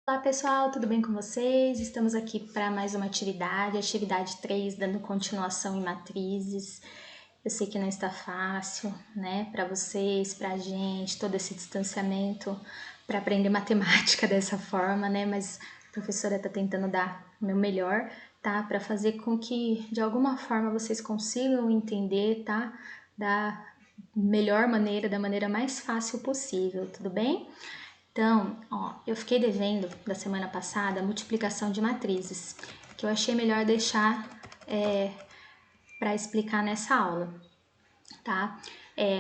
Olá pessoal, tudo bem com vocês? Estamos aqui para mais uma atividade 3, dando continuação em matrizes. Eu sei que não está fácil, né, para vocês, para a gente, todo esse distanciamento para aprender matemática dessa forma, né, mas a professora está tentando dar o meu melhor, tá, para fazer com que de alguma forma vocês consigam entender, tá, da melhor maneira, da maneira mais fácil possível, tudo bem? Então, ó, eu fiquei devendo da semana passada a multiplicação de matrizes, que eu achei melhor deixar para explicar nessa aula, tá?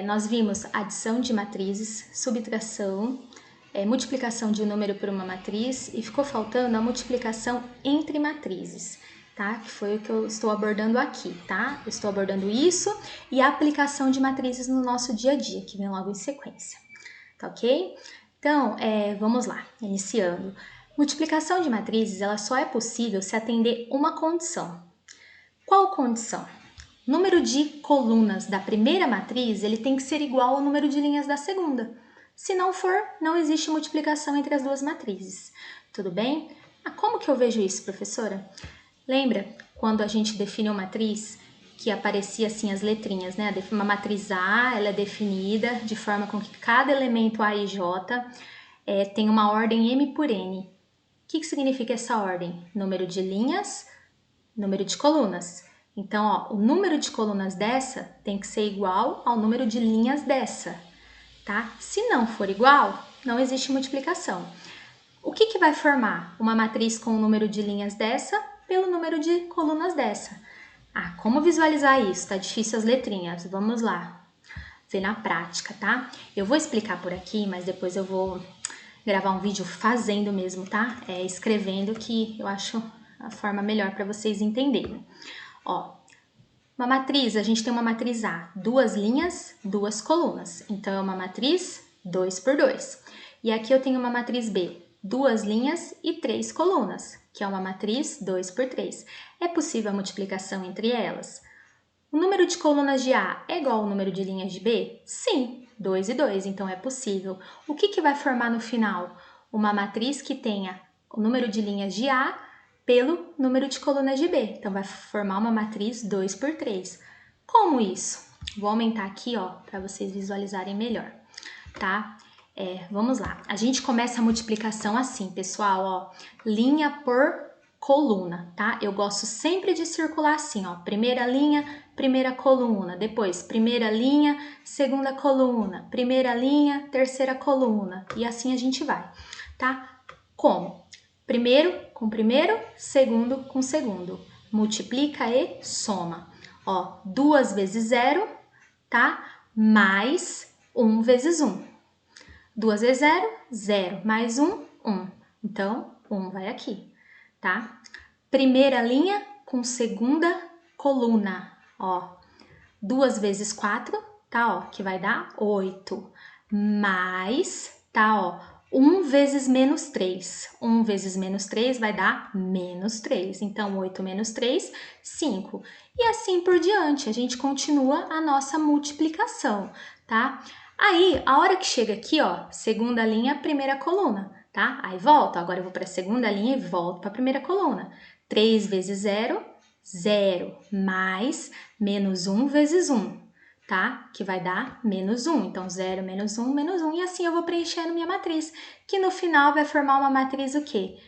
Nós vimos adição de matrizes, subtração, multiplicação de um número por uma matriz e ficou faltando a multiplicação entre matrizes, tá? Que foi o que eu estou abordando aqui, tá? Eu estou abordando isso e a aplicação de matrizes no nosso dia a dia, que vem logo em sequência, tá ok? Então, vamos lá, iniciando. Multiplicação de matrizes, ela só é possível se atender uma condição. Qual condição? O número de colunas da primeira matriz, ele tem que ser igual ao número de linhas da segunda. Se não for, não existe multiplicação entre as duas matrizes. Tudo bem? Como que eu vejo isso, professora? Lembra quando a gente define uma matriz que aparecia assim as letrinhas, né? Uma matriz A, ela é definida de forma com que cada elemento A e J tem uma ordem M por N. O que significa essa ordem? Número de linhas, número de colunas. Então, ó, o número de colunas dessa tem que ser igual ao número de linhas dessa, tá? Se não for igual, não existe multiplicação. O que vai formar uma matriz com o número de linhas dessa pelo número de colunas dessa? Como visualizar isso? Tá difícil as letrinhas. Vamos lá, ver na prática, tá? Eu vou explicar por aqui, mas depois eu vou gravar um vídeo fazendo mesmo, tá? Escrevendo, que eu acho a forma melhor para vocês entenderem. Ó, uma matriz, a gente tem uma matriz A, duas linhas, duas colunas. Então, é uma matriz 2 por 2. E aqui eu tenho uma matriz B, duas linhas e três colunas, que é uma matriz 2 por 3. É possível a multiplicação entre elas? O número de colunas de A é igual ao número de linhas de B? Sim, 2 e 2, então é possível. O que vai formar no final? Uma matriz que tenha o número de linhas de A pelo número de colunas de B. Então, vai formar uma matriz 2 por 3. Como isso? Vou aumentar aqui, ó, para vocês visualizarem melhor, tá? Vamos lá. A gente começa a multiplicação assim, pessoal, ó, linha por coluna, tá? Eu gosto sempre de circular assim, ó, primeira linha, primeira coluna, depois primeira linha, segunda coluna, primeira linha, terceira coluna, e assim a gente vai, tá? Como? Primeiro com primeiro, segundo com segundo. Multiplica e soma. Ó, 2 vezes 0, tá? Mais 1 vezes 1. 2 vezes 0, 0. Mais 1, 1. Então, 1 vai aqui, tá? Primeira linha com segunda coluna, ó. 2 vezes 4, tá, ó, que vai dar 8. Mais, tá, ó, 1 vezes menos 3. 1 vezes menos 3 vai dar menos 3. Então, 8 menos 3, 5. E assim por diante, a gente continua a nossa multiplicação, tá? Aí, a hora que chega aqui, ó, segunda linha, primeira coluna, tá? Aí volta, agora eu vou para a segunda linha e volto para a primeira coluna. 3 vezes 0, 0, mais menos 1 vezes 1, tá? Que vai dar menos 1. Então, 0, menos 1, menos 1. E assim eu vou preenchendo minha matriz, que no final vai formar uma matriz o quê?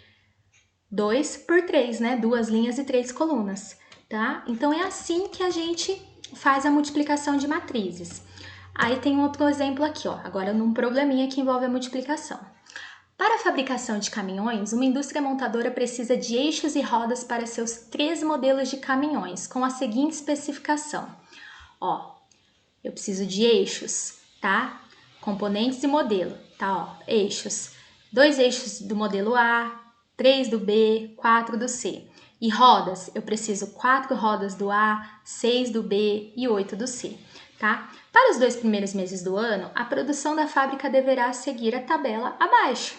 2 por 3, né? Duas linhas e três colunas, tá? Então, é assim que a gente faz a multiplicação de matrizes. Aí tem outro exemplo aqui, ó. Agora, num probleminha que envolve a multiplicação. Para a fabricação de caminhões, uma indústria montadora precisa de eixos e rodas para seus 3 modelos de caminhões, com a seguinte especificação. Ó, eu preciso de eixos, tá? Componentes e modelo, tá? Ó, eixos. 2 eixos do modelo A, 3 do B, 4 do C. E rodas, eu preciso 4 rodas do A, 6 do B e 8 do C, tá? Para os 2 primeiros meses do ano, a produção da fábrica deverá seguir a tabela abaixo.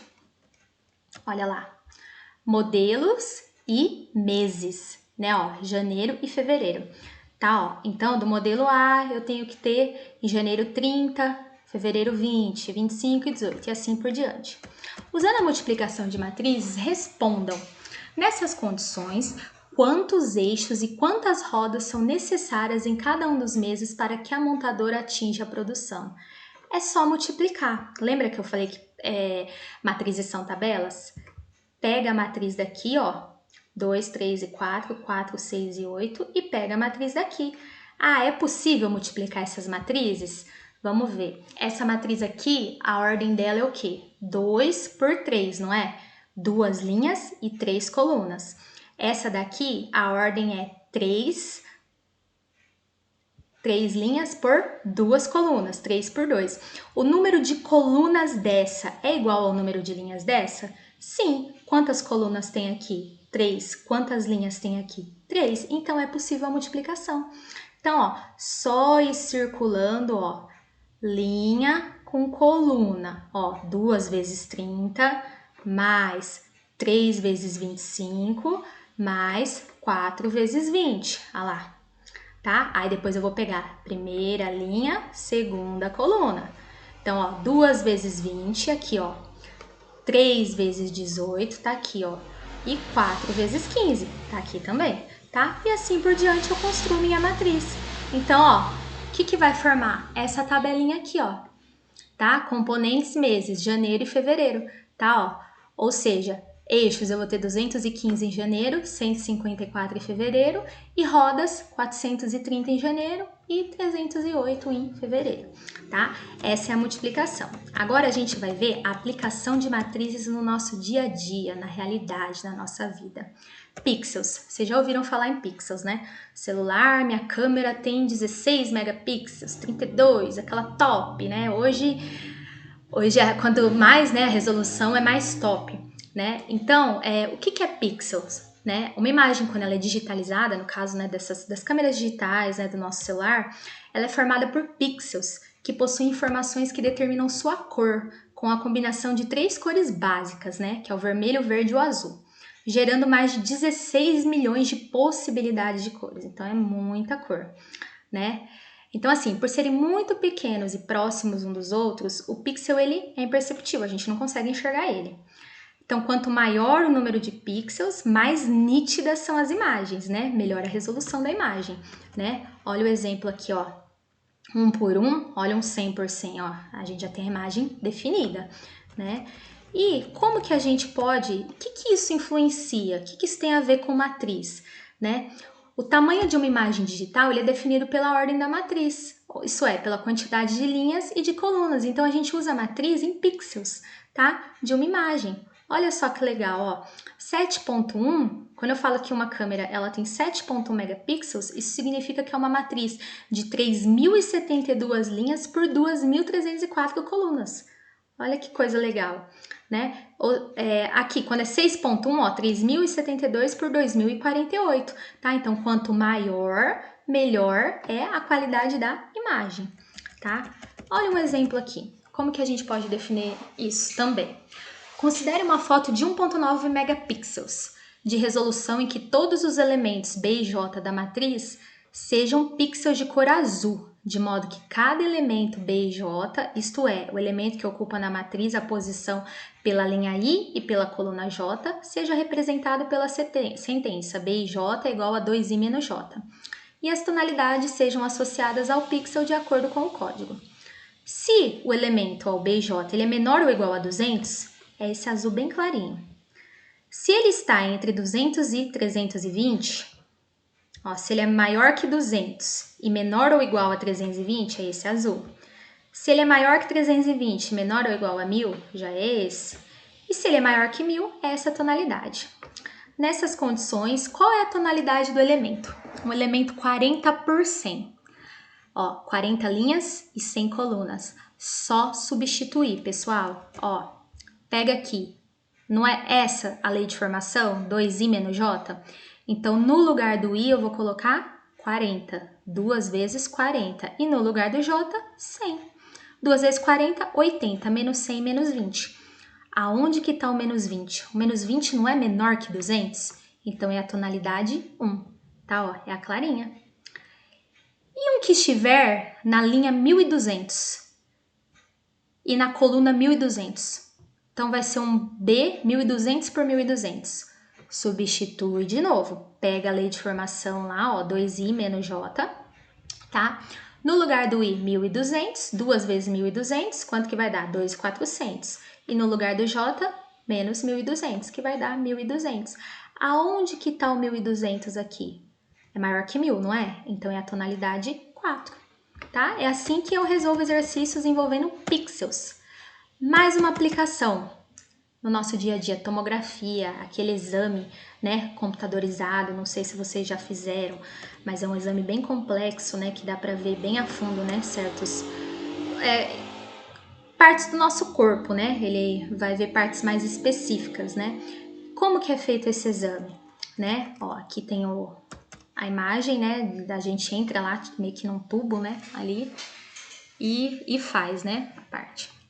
Olha lá, modelos e meses, né? Ó, janeiro e fevereiro, tá? Ó, então, do modelo A, eu tenho que ter em janeiro 30, fevereiro 20, 25 e 18 e assim por diante. Usando a multiplicação de matrizes, respondam nessas condições quantos eixos e quantas rodas são necessárias em cada um dos meses para que a montadora atinja a produção. É só multiplicar. Lembra que eu falei que matrizes são tabelas? Pega a matriz daqui, ó, 2, 3 e 4, 4, 6 e 8 e pega a matriz daqui. Ah, é possível multiplicar essas matrizes? Vamos ver. Essa matriz aqui, a ordem dela é o quê? 2 por 3, não é? 2 linhas e 3 colunas. Essa daqui, a ordem é 3 linhas por 2 colunas, 3 por 2. O número de colunas dessa é igual ao número de linhas dessa? Sim. Quantas colunas tem aqui? 3. Quantas linhas tem aqui? 3. Então, é possível a multiplicação. Então, ó, só ir circulando, ó, linha com coluna, ó, 2 vezes 30, mais 3 vezes 25, mais 4 vezes 20, olha lá, tá? Aí depois eu vou pegar primeira linha, segunda coluna. Então, ó, 2 vezes 20, aqui, ó, 3 vezes 18, tá aqui, ó, e 4 vezes 15, tá aqui também, tá? E assim por diante eu construo minha matriz. Então, ó, o que vai formar? Essa tabelinha aqui, ó, tá? Componentes meses, janeiro e fevereiro, tá? Ó, ou seja, eixos eu vou ter 215 em janeiro, 154 em fevereiro e rodas 430 em janeiro e 308 em fevereiro, tá? Essa é a multiplicação. Agora a gente vai ver a aplicação de matrizes no nosso dia a dia, na realidade, na nossa vida. Pixels, vocês já ouviram falar em pixels, né? Celular, minha câmera tem 16 megapixels, 32, aquela top, né? Hoje quanto mais, né, a resolução é mais top, né? Então, o que é pixels? Né? Uma imagem, quando ela é digitalizada, no caso, né, das câmeras digitais, né, do nosso celular, ela é formada por pixels, que possuem informações que determinam sua cor, com a combinação de 3 cores básicas, né, que é o vermelho, o verde e o azul, gerando mais de 16 milhões de possibilidades de cores. Então, é muita cor, né? Então, assim, por serem muito pequenos e próximos um dos outros, o pixel ele é imperceptível, a gente não consegue enxergar ele. Então, quanto maior o número de pixels, mais nítidas são as imagens, né? Melhor a resolução da imagem, né? Olha o exemplo aqui, ó. 1 por 1, olha um 100 por 100, ó. A gente já tem a imagem definida, né? E como que a gente pode... O que isso influencia? O que isso tem a ver com matriz, né? O tamanho de uma imagem digital ele é definido pela ordem da matriz, isso é, pela quantidade de linhas e de colunas. Então, a gente usa a matriz em pixels, tá? De uma imagem. Olha só que legal, ó. 7.1, quando eu falo que uma câmera ela tem 7.1 megapixels, isso significa que é uma matriz de 3.072 linhas por 2.304 colunas. Olha que coisa legal, né? Aqui, quando é 6.1, ó, 3.072 por 2.048, tá? Então, quanto maior, melhor é a qualidade da imagem, tá? Olha um exemplo aqui. Como que a gente pode definir isso também? Considere uma foto de 1.9 megapixels de resolução em que todos os elementos B e J da matriz sejam pixels de cor azul, de modo que cada elemento B e J, isto é, o elemento que ocupa na matriz a posição pela linha I e pela coluna J, seja representado pela sentença B e J é igual a 2I menos J, e as tonalidades sejam associadas ao pixel de acordo com o código. Se o elemento, ó, o B e J, ele é menor ou igual a 200, é esse azul bem clarinho. Se ele está entre 200 e 320, ó, se ele é maior que 200 e menor ou igual a 320, é esse azul. Se ele é maior que 320 e menor ou igual a 1000, já é esse. E se ele é maior que 1000, é essa tonalidade. Nessas condições, qual é a tonalidade do elemento? Um elemento 40 por 100. Ó, 40 linhas e 100 colunas. Só substituir, pessoal. Ó, pega aqui. Não é essa a lei de formação? 2I menos J? Então, no lugar do I, eu vou colocar 40. 2 vezes 40. E no lugar do J, 100. 2 vezes 40, 80. Menos 100, menos 20. Aonde que está o menos 20? O menos 20 não é menor que 200? Então, é a tonalidade 1. Tá? Ó, é a clarinha. E um que estiver na linha 1200? e na coluna 1.200. Então, vai ser um B 1.200 por 1.200. Substitui de novo. Pega a lei de formação lá, ó, 2i menos j, tá? No lugar do i, 1.200, 2 vezes 1.200, quanto que vai dar? 2.400. E no lugar do j, menos 1.200, que vai dar 1.200. Aonde que tá o 1.200 aqui? É maior que 1.000, não é? Então, é a tonalidade 4, tá? É assim que eu resolvo exercícios envolvendo pixels. Mais uma aplicação no nosso dia a dia, tomografia, aquele exame, né, computadorizado, não sei se vocês já fizeram, mas é um exame bem complexo, né, que dá para ver bem a fundo, né, certos partes do nosso corpo, né, ele vai ver partes mais específicas, né. Como que é feito esse exame, né? Ó, aqui tem a imagem, né, da gente entra lá meio que num tubo, né, ali e faz, né, a parte.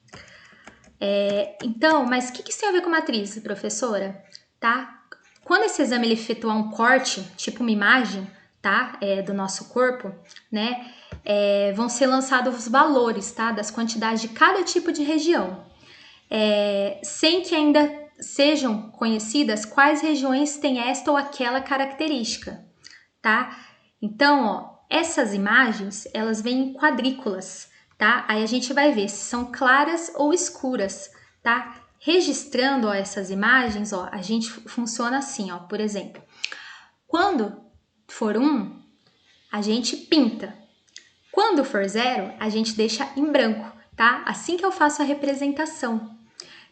Então, mas o que isso tem a ver com matriz, professora? Tá? Quando esse exame ele efetuar um corte, tipo uma imagem, tá? Do nosso corpo, né? Vão ser lançados os valores, tá? Das quantidades de cada tipo de região. Sem que ainda sejam conhecidas quais regiões têm esta ou aquela característica, tá? Então, ó, essas imagens, elas vêm em quadrículas, tá? Aí a gente vai ver se são claras ou escuras, tá? Registrando, ó, essas imagens, ó, a gente funciona assim, ó, por exemplo. Quando for 1, a gente pinta. Quando for 0, a gente deixa em branco, tá? Assim que eu faço a representação.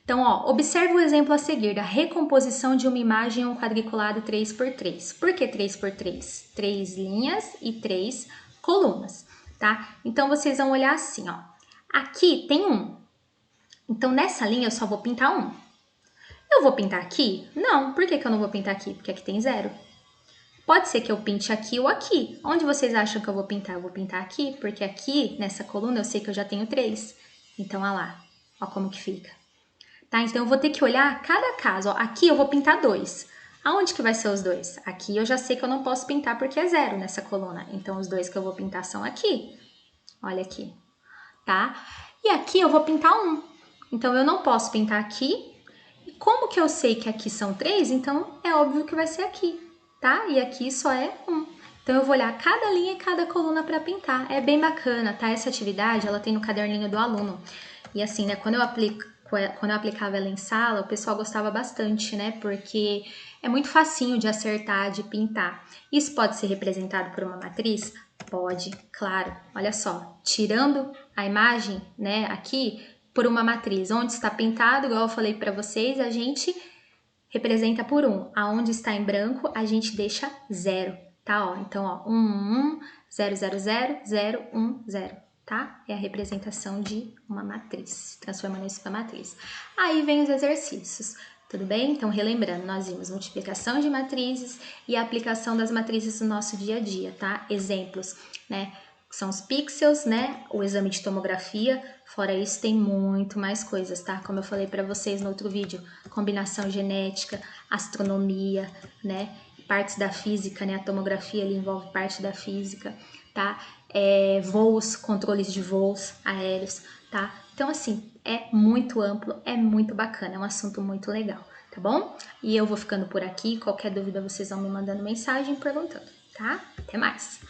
Então, ó, observe o exemplo a seguir da recomposição de uma imagem em um quadriculado 3x3. Por que 3x3? 3 linhas e 3 colunas, tá? Então, vocês vão olhar assim, ó. Aqui tem 1. Então, nessa linha eu só vou pintar 1. Eu vou pintar aqui? Não. Por que eu não vou pintar aqui? Porque aqui tem 0. Pode ser que eu pinte aqui ou aqui. Onde vocês acham que eu vou pintar? Eu vou pintar aqui, porque aqui, nessa coluna, eu sei que eu já tenho 3. Então, olha lá. Olha como que fica. Tá? Então, eu vou ter que olhar cada caso. Ó, aqui eu vou pintar 2. Aonde que vai ser os 2? Aqui eu já sei que eu não posso pintar porque é 0 nessa coluna. Então, os 2 que eu vou pintar são aqui. Olha aqui. Tá? E aqui eu vou pintar 1. Então, eu não posso pintar aqui. E como que eu sei que aqui são 3? Então, é óbvio que vai ser aqui. Tá? E aqui só é 1. Então, eu vou olhar cada linha e cada coluna para pintar. É bem bacana, tá? Essa atividade, ela tem no caderninho do aluno. E assim, né, quando eu aplicava ela em sala, o pessoal gostava bastante, né? Porque é muito facinho de acertar, de pintar. Isso pode ser representado por uma matriz? Pode, claro. Olha só, tirando a imagem, né, aqui, por uma matriz. Onde está pintado, igual eu falei para vocês, a gente representa por 1. Aonde está em branco, a gente deixa 0, tá? Ó, então, ó, 1, 1, 0, 0, 0, 0, 1, 0. Tá? É a representação de uma matriz, transformando isso para matriz. Aí vem os exercícios, tudo bem? Então, relembrando, nós vimos multiplicação de matrizes e a aplicação das matrizes no nosso dia a dia, tá? Exemplos, né? São os pixels, né? O exame de tomografia. Fora isso, tem muito mais coisas, tá? Como eu falei para vocês no outro vídeo, combinação genética, astronomia, né? Partes da física, né? A tomografia ali envolve parte da física, tá? Voos, controles de voos aéreos, tá? Então, assim, é muito amplo, é muito bacana, é um assunto muito legal, tá bom? E eu vou ficando por aqui, qualquer dúvida vocês vão me mandando mensagem perguntando, tá? Até mais!